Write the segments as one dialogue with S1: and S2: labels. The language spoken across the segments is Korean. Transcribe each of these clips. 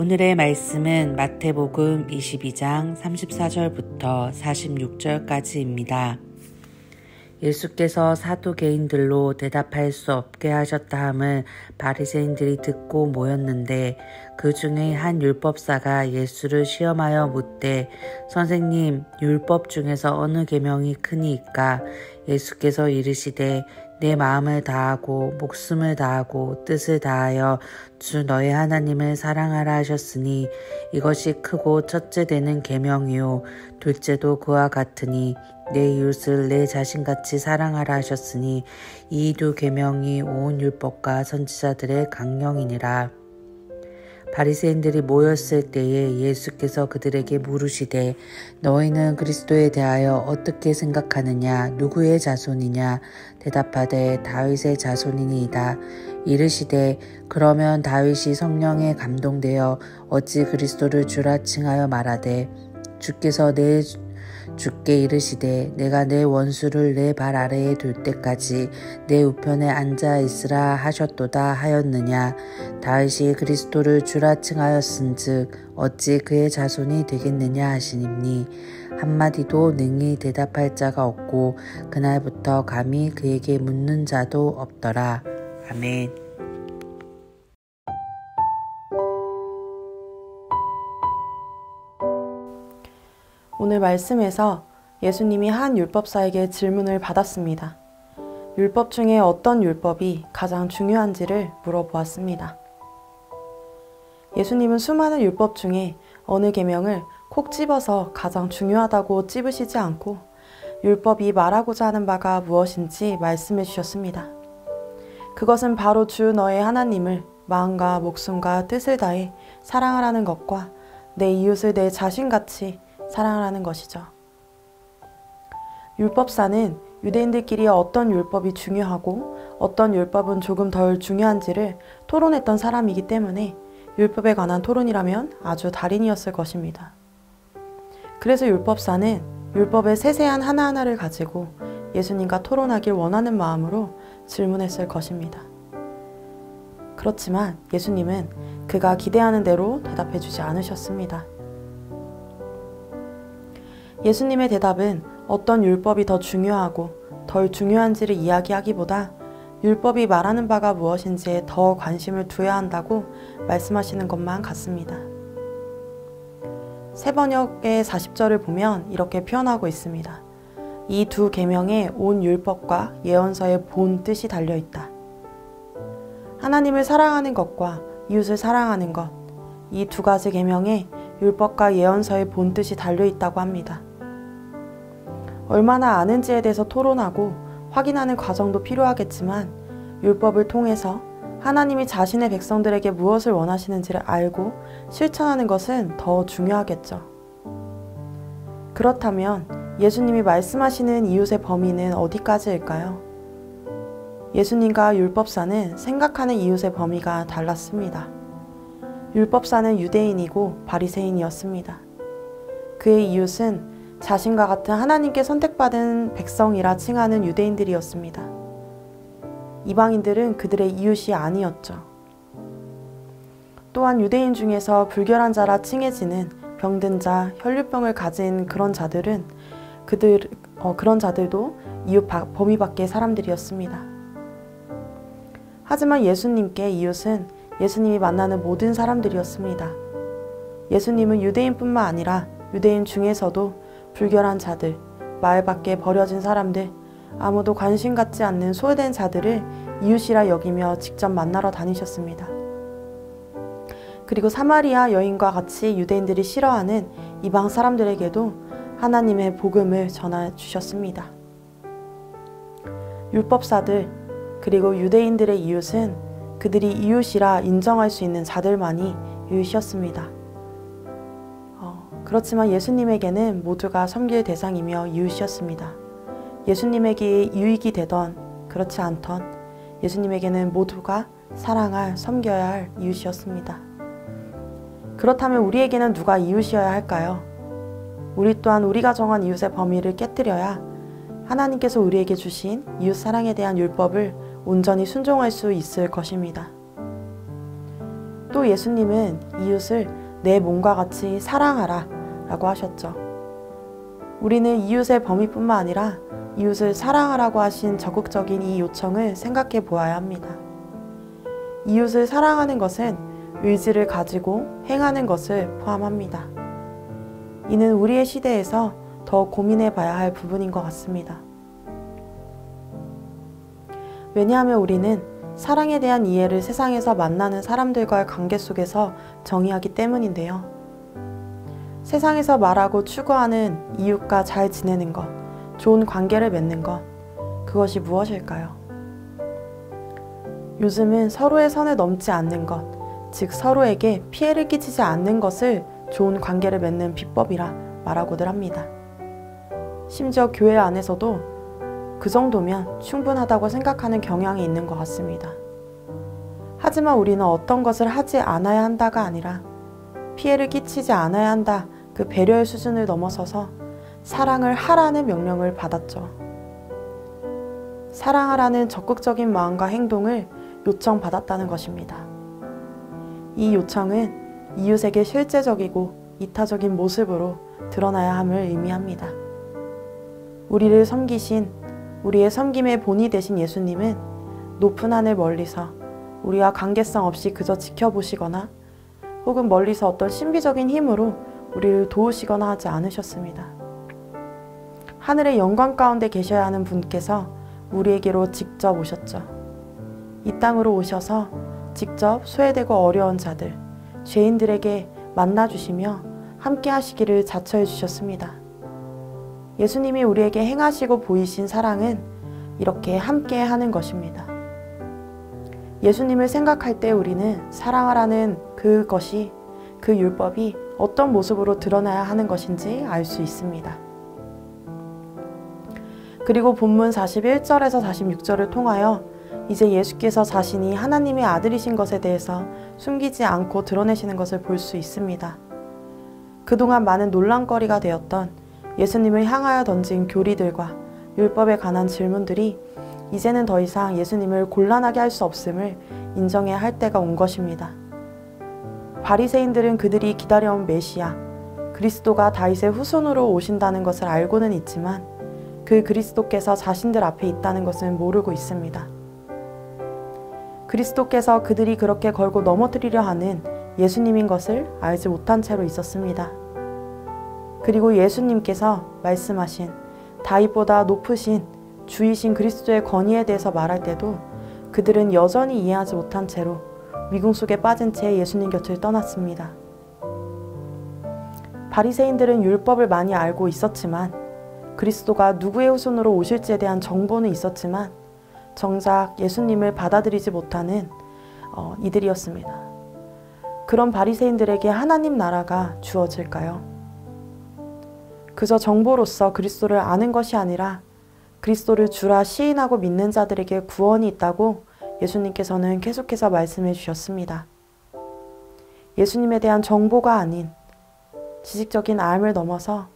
S1: 오늘의 말씀은 마태복음 22장 34절부터 46절까지입니다. 예수께서 사두개인들로 대답할 수 없게 하셨다 함을 바리새인들이 듣고 모였는데 그 중에 한 율법사가 예수를 시험하여 묻되 선생님, 율법 중에서 어느 계명이 크니이까? 예수께서 이르시되 내 마음을 다하고 목숨을 다하고 뜻을 다하여 주 너의 하나님을 사랑하라 하셨으니 이것이 크고 첫째 되는 계명이요 둘째도 그와 같으니 내 이웃을 내 자신같이 사랑하라 하셨으니 이 두 계명이 온 율법과 선지자들의 강령이니라. 바리새인들이 모였을 때에 예수께서 그들에게 물으시되 너희는 그리스도에 대하여 어떻게 생각하느냐? 누구의 자손이냐? 대답하되 다윗의 자손이니이다. 이르시되 그러면 다윗이 성령에 감동되어 어찌 그리스도를 주라 칭하여 말하되 주께서 내 주께 이르시되 내가 내 원수를 내 발 아래에 둘 때까지 내 우편에 앉아 있으라 하셨도다 하였느냐? 다윗이 그리스도를 주라 칭하였은즉 어찌 그의 자손이 되겠느냐 하시니 한마디도 능히 대답할 자가 없고 그날부터 감히 그에게 묻는 자도 없더라. 아멘.
S2: 오늘 말씀에서 예수님이 한 율법사에게 질문을 받았습니다. 율법 중에 어떤 율법이 가장 중요한지를 물어보았습니다. 예수님은 수많은 율법 중에 어느 계명을 콕 집어서 가장 중요하다고 찝으시지 않고 율법이 말하고자 하는 바가 무엇인지 말씀해 주셨습니다. 그것은 바로 주 너의 하나님을 마음과 목숨과 뜻을 다해 사랑하라는 것과 내 이웃을 내 자신같이 사랑하라는 것이죠. 율법사는 유대인들끼리 어떤 율법이 중요하고 어떤 율법은 조금 덜 중요한지를 토론했던 사람이기 때문에 율법에 관한 토론이라면 아주 달인이었을 것입니다. 그래서 율법사는 율법의 세세한 하나하나를 가지고 예수님과 토론하길 원하는 마음으로 질문했을 것입니다. 그렇지만 예수님은 그가 기대하는 대로 대답해 주지 않으셨습니다. 예수님의 대답은 어떤 율법이 더 중요하고 덜 중요한지를 이야기하기보다 율법이 말하는 바가 무엇인지에 더 관심을 두어야 한다고 말씀하시는 것만 같습니다. 세번역의 40절을 보면 이렇게 표현하고 있습니다. 이 두 계명에 온 율법과 예언서의 본 뜻이 달려있다. 하나님을 사랑하는 것과 이웃을 사랑하는 것, 이 두 가지 계명에 율법과 예언서의 본 뜻이 달려있다고 합니다. 얼마나 아는지에 대해서 토론하고 확인하는 과정도 필요하겠지만 율법을 통해서 하나님이 자신의 백성들에게 무엇을 원하시는지를 알고 실천하는 것은 더 중요하겠죠. 그렇다면 예수님이 말씀하시는 이웃의 범위는 어디까지일까요? 예수님과 율법사는 생각하는 이웃의 범위가 달랐습니다. 율법사는 유대인이고 바리새인이었습니다. 그의 이웃은 자신과 같은 하나님께 선택받은 백성이라 칭하는 유대인들이었습니다. 이방인들은 그들의 이웃이 아니었죠. 또한 유대인 중에서 불결한 자라 칭해지는 병든 자, 혈류병을 가진 그런 자들은 그런 자들도 이웃 범위 밖의 사람들이었습니다. 하지만 예수님께 이웃은 예수님이 만나는 모든 사람들이었습니다. 예수님은 유대인뿐만 아니라 유대인 중에서도 불결한 자들, 마을 밖에 버려진 사람들, 아무도 관심 갖지 않는 소외된 자들을 이웃이라 여기며 직접 만나러 다니셨습니다. 그리고 사마리아 여인과 같이 유대인들이 싫어하는 이방 사람들에게도 하나님의 복음을 전해주셨습니다. 율법사들 그리고 유대인들의 이웃은 그들이 이웃이라 인정할 수 있는 자들만이 이웃이었습니다. 그렇지만 예수님에게는 모두가 섬길 대상이며 이웃이었습니다. 예수님에게 유익이 되던 그렇지 않던 예수님에게는 모두가 사랑할, 섬겨야 할 이웃이었습니다. 그렇다면 우리에게는 누가 이웃이어야 할까요? 우리 또한 우리가 정한 이웃의 범위를 깨뜨려야 하나님께서 우리에게 주신 이웃 사랑에 대한 율법을 온전히 순종할 수 있을 것입니다. 또 예수님은 이웃을 내 몸과 같이 사랑하라 라고 하셨죠. 우리는 이웃의 범위뿐만 아니라 이웃을 사랑하라고 하신 적극적인 이 요청을 생각해 보아야 합니다. 이웃을 사랑하는 것은 의지를 가지고 행하는 것을 포함합니다. 이는 우리의 시대에서 더 고민해 봐야 할 부분인 것 같습니다. 왜냐하면 우리는 사랑에 대한 이해를 세상에서 만나는 사람들과의 관계 속에서 정의하기 때문인데요. 세상에서 말하고 추구하는 이웃과 잘 지내는 것, 좋은 관계를 맺는 것, 그것이 무엇일까요? 요즘은 서로의 선을 넘지 않는 것, 즉 서로에게 피해를 끼치지 않는 것을 좋은 관계를 맺는 비법이라 말하고들 합니다. 심지어 교회 안에서도 그 정도면 충분하다고 생각하는 경향이 있는 것 같습니다. 하지만 우리는 어떤 것을 하지 않아야 한다가 아니라 피해를 끼치지 않아야 한다, 그 배려의 수준을 넘어서서 사랑을 하라는 명령을 받았죠. 사랑하라는 적극적인 마음과 행동을 요청받았다는 것입니다. 이 요청은 이웃에게 실제적이고 이타적인 모습으로 드러나야 함을 의미합니다. 우리를 섬기신, 우리의 섬김의 본이 되신 예수님은 높은 하늘 멀리서 우리와 관계성 없이 그저 지켜보시거나 혹은 멀리서 어떤 신비적인 힘으로 우리를 도우시거나 하지 않으셨습니다. 하늘의 영광 가운데 계셔야 하는 분께서 우리에게로 직접 오셨죠. 이 땅으로 오셔서 직접 소외되고 어려운 자들, 죄인들에게 만나주시며 함께 하시기를 자처해 주셨습니다. 예수님이 우리에게 행하시고 보이신 사랑은 이렇게 함께 하는 것입니다. 예수님을 생각할 때 우리는 사랑하라는 그것이, 그 율법이 어떤 모습으로 드러나야 하는 것인지 알 수 있습니다. 그리고 본문 41절에서 46절을 통하여 이제 예수께서 자신이 하나님의 아들이신 것에 대해서 숨기지 않고 드러내시는 것을 볼 수 있습니다. 그동안 많은 논란거리가 되었던 예수님을 향하여 던진 교리들과 율법에 관한 질문들이 이제는 더 이상 예수님을 곤란하게 할 수 없음을 인정해야 할 때가 온 것입니다. 바리새인들은 그들이 기다려온 메시아, 그리스도가 다윗의 후손으로 오신다는 것을 알고는 있지만 그 그리스도께서 자신들 앞에 있다는 것은 모르고 있습니다. 그리스도께서 그들이 그렇게 걸고 넘어뜨리려 하는 예수님인 것을 알지 못한 채로 있었습니다. 그리고 예수님께서 말씀하신 다윗보다 높으신 주이신 그리스도의 권위에 대해서 말할 때도 그들은 여전히 이해하지 못한 채로 미궁 속에 빠진 채 예수님 곁을 떠났습니다. 바리새인들은 율법을 많이 알고 있었지만 그리스도가 누구의 후손으로 오실지에 대한 정보는 있었지만 정작 예수님을 받아들이지 못하는 이들이었습니다. 그런 바리새인들에게 하나님 나라가 주어질까요? 그저 정보로서 그리스도를 아는 것이 아니라 그리스도를 주라 시인하고 믿는 자들에게 구원이 있다고 예수님께서는 계속해서 말씀해 주셨습니다. 예수님에 대한 정보가 아닌 지식적인 알을 넘어서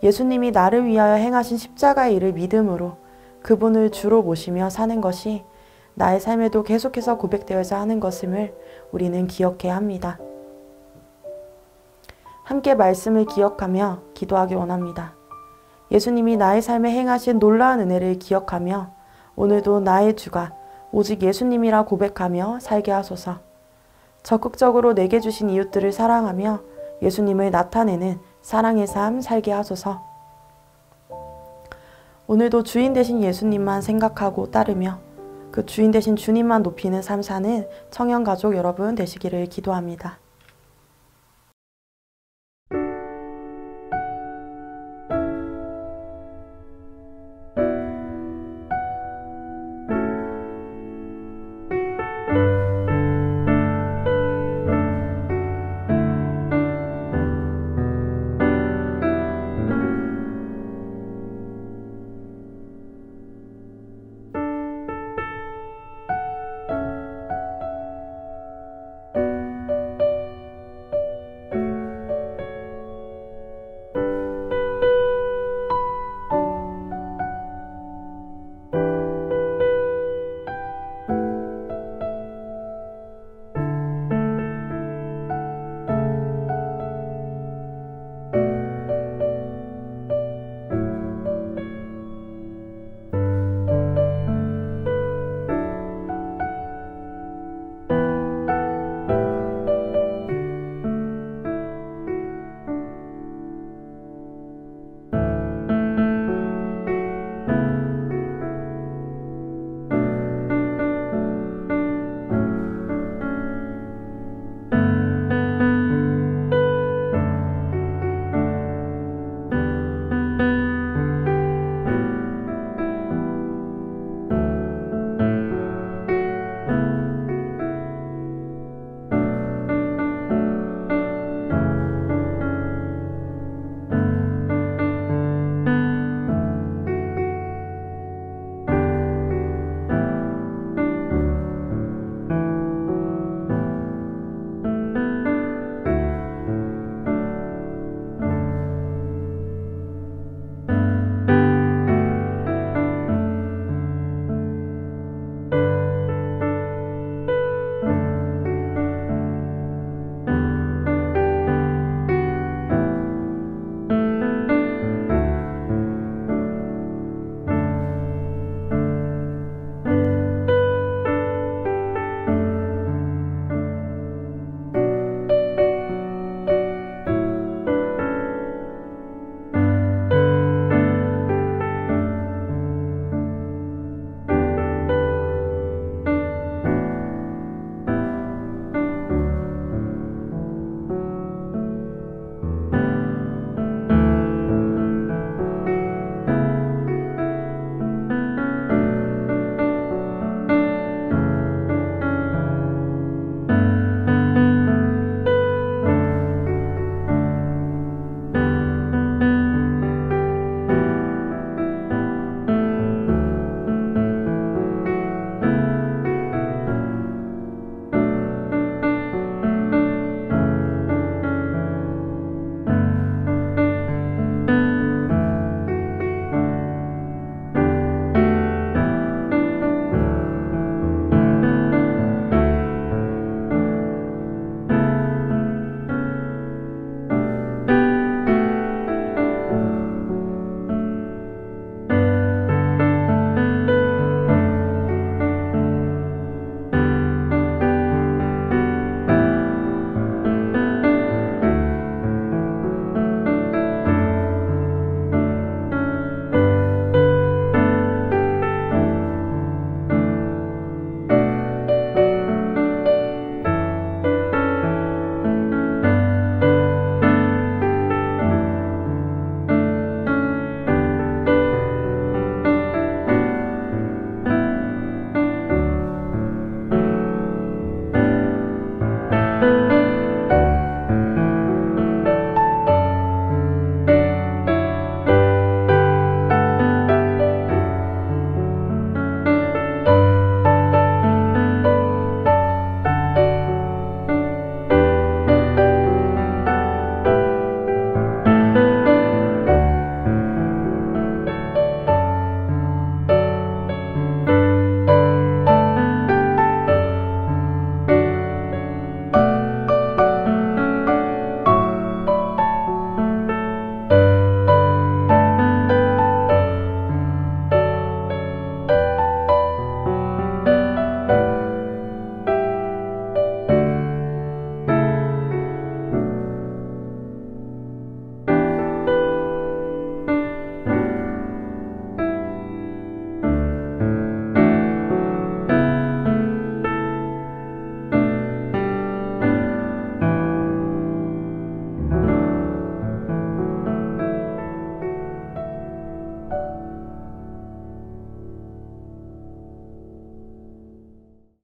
S2: 예수님이 나를 위하여 행하신 십자가의 일을 믿음으로 그분을 주로 모시며 사는 것이 나의 삶에도 계속해서 고백되어야 하는 것임을 우리는 기억해야 합니다. 함께 말씀을 기억하며 기도하기 원합니다. 예수님이 나의 삶에 행하신 놀라운 은혜를 기억하며 오늘도 나의 주가 오직 예수님이라 고백하며 살게 하소서. 적극적으로 내게 주신 이웃들을 사랑하며 예수님을 나타내는 사랑의 삶 살게 하소서. 오늘도 주인 되신 예수님만 생각하고 따르며 그 주인 되신 주님만 높이는 삶 사는 청년가족 여러분 되시기를 기도합니다.